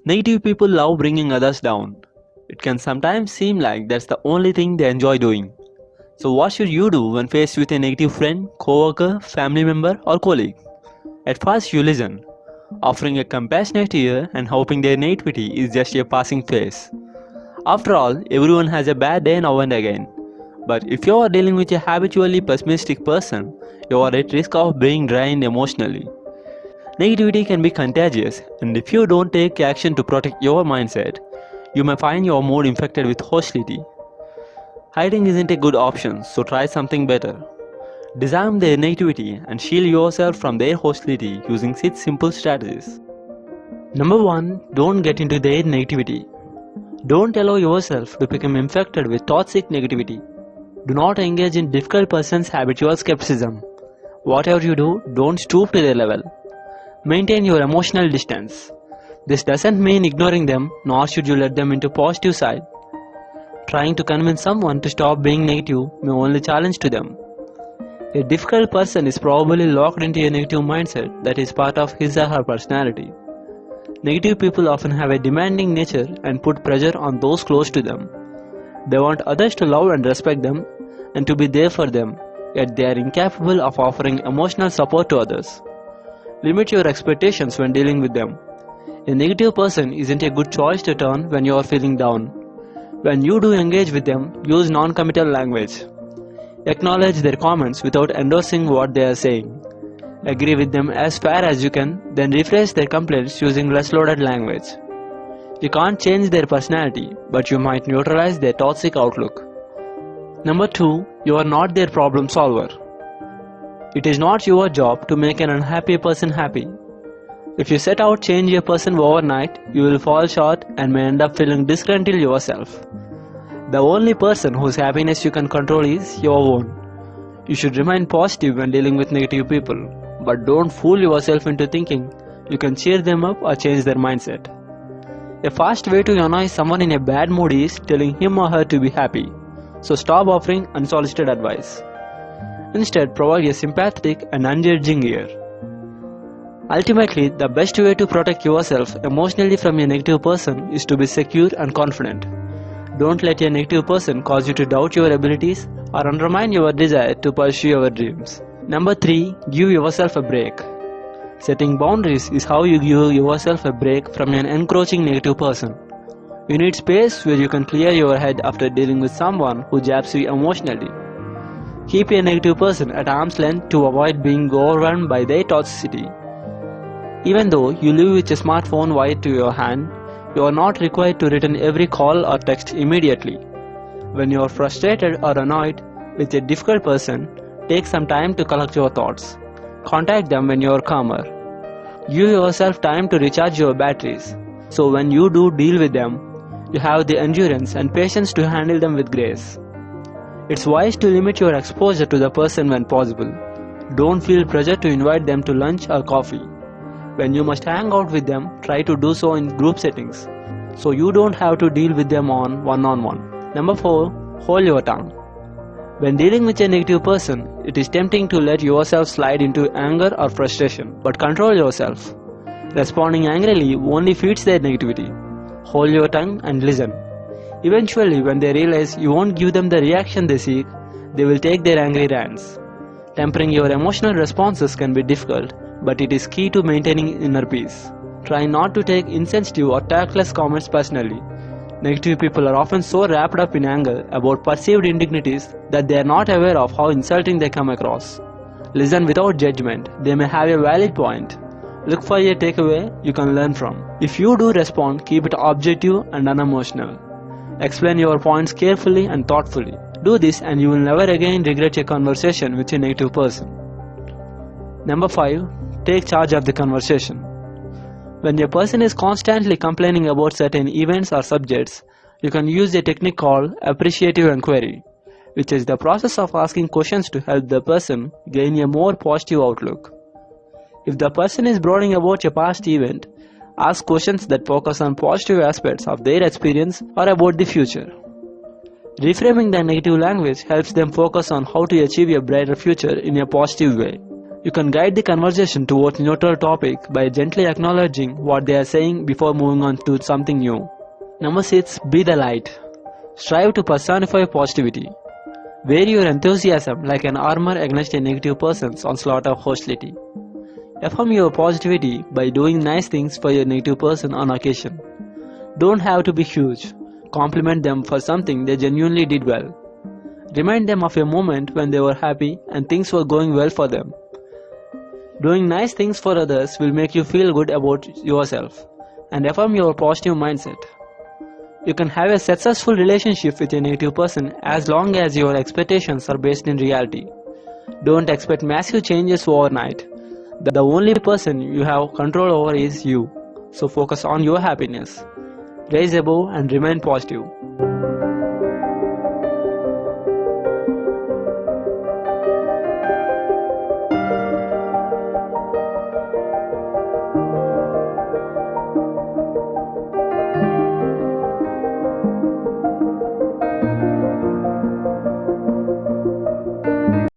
Negative people love bringing others down. It can sometimes seem like that's the only thing they enjoy doing. So what should you do when faced with a negative friend, coworker, family member or colleague? At first you listen, offering a compassionate ear and hoping their nativity is just a passing phase. After all, everyone has a bad day now and again. But if you are dealing with a habitually pessimistic person, you are at risk of being drained emotionally. Negativity can be contagious, and if you don't take action to protect your mindset, you may find your mood infected with hostility. Hiding isn't a good option, so try something better. Disarm their negativity and shield yourself from their hostility using 6 simple strategies. Number 1. Don't get into their negativity. Don't allow yourself to become infected with toxic negativity. Do not engage in difficult person's habitual skepticism. Whatever you do, don't stoop to their level. Maintain your emotional distance. This doesn't mean ignoring them, nor should you let them into positive side. Trying to convince someone to stop being negative may only challenge to them. A difficult person is probably locked into a negative mindset that is part of his or her personality. Negative people often have a demanding nature and put pressure on those close to them. They want others to love and respect them and to be there for them, yet they are incapable of offering emotional support to others. Limit your expectations when dealing with them. A negative person isn't a good choice to turn when you are feeling down. When you do engage with them, use non-committal language. Acknowledge their comments without endorsing what they are saying. Agree with them as far as you can, then rephrase their complaints using less loaded language. You can't change their personality, but you might neutralize their toxic outlook. Number 2. You are not their problem solver. It is not your job to make an unhappy person happy. If you set out to change a person overnight, you will fall short and may end up feeling disgruntled yourself. The only person whose happiness you can control is your own. You should remain positive when dealing with negative people, but don't fool yourself into thinking you can cheer them up or change their mindset. A fast way to annoy someone in a bad mood is telling him or her to be happy, so stop offering unsolicited advice. Instead, provide a sympathetic and unjudging ear. Ultimately, the best way to protect yourself emotionally from a negative person is to be secure and confident. Don't let a negative person cause you to doubt your abilities or undermine your desire to pursue your dreams. Number 3. Give yourself a break. Setting boundaries is how you give yourself a break from an encroaching negative person. You need space where you can clear your head after dealing with someone who jabs you emotionally. Keep a negative person at arm's length to avoid being overwhelmed by their toxicity. Even though you live with a smartphone wired to your hand, you are not required to return every call or text immediately. When you are frustrated or annoyed with a difficult person, take some time to collect your thoughts. Contact them when you are calmer. Give yourself time to recharge your batteries, so when you do deal with them, you have the endurance and patience to handle them with grace. It's wise to limit your exposure to the person when possible. Don't feel pressure to invite them to lunch or coffee. When you must hang out with them, try to do so in group settings, so you don't have to deal with them on one-on-one. Number 4. Hold your tongue. When dealing with a negative person, it is tempting to let yourself slide into anger or frustration, but control yourself. Responding angrily only feeds their negativity. Hold your tongue and listen. Eventually, when they realize you won't give them the reaction they seek, they will take their angry rants. Tempering your emotional responses can be difficult, but it is key to maintaining inner peace. Try not to take insensitive or tactless comments personally. Negative people are often so wrapped up in anger about perceived indignities that they are not aware of how insulting they come across. Listen without judgment. They may have a valid point. Look for a takeaway you can learn from. If you do respond, keep it objective and unemotional. Explain your points carefully and thoughtfully. Do this and you will never again regret a conversation with a negative person. Number 5. Take charge of the conversation. When a person is constantly complaining about certain events or subjects, you can use a technique called appreciative inquiry, which is the process of asking questions to help the person gain a more positive outlook. If the person is brooding about a past event, ask questions that focus on positive aspects of their experience or about the future. Reframing the negative language helps them focus on how to achieve a brighter future in a positive way. You can guide the conversation towards neutral topic by gently acknowledging what they are saying before moving on to something new. Number 6. Be the light. Strive to personify positivity. Wear your enthusiasm like an armor against a negative person's onslaught of hostility. Affirm your positivity by doing nice things for your negative person on occasion. Don't have to be huge. Compliment them for something they genuinely did well. Remind them of a moment when they were happy and things were going well for them. Doing nice things for others will make you feel good about yourself and affirm your positive mindset. You can have a successful relationship with a negative person as long as your expectations are based in reality. Don't expect massive changes overnight. The only person you have control over is you. So focus on your happiness. Rise above and remain positive.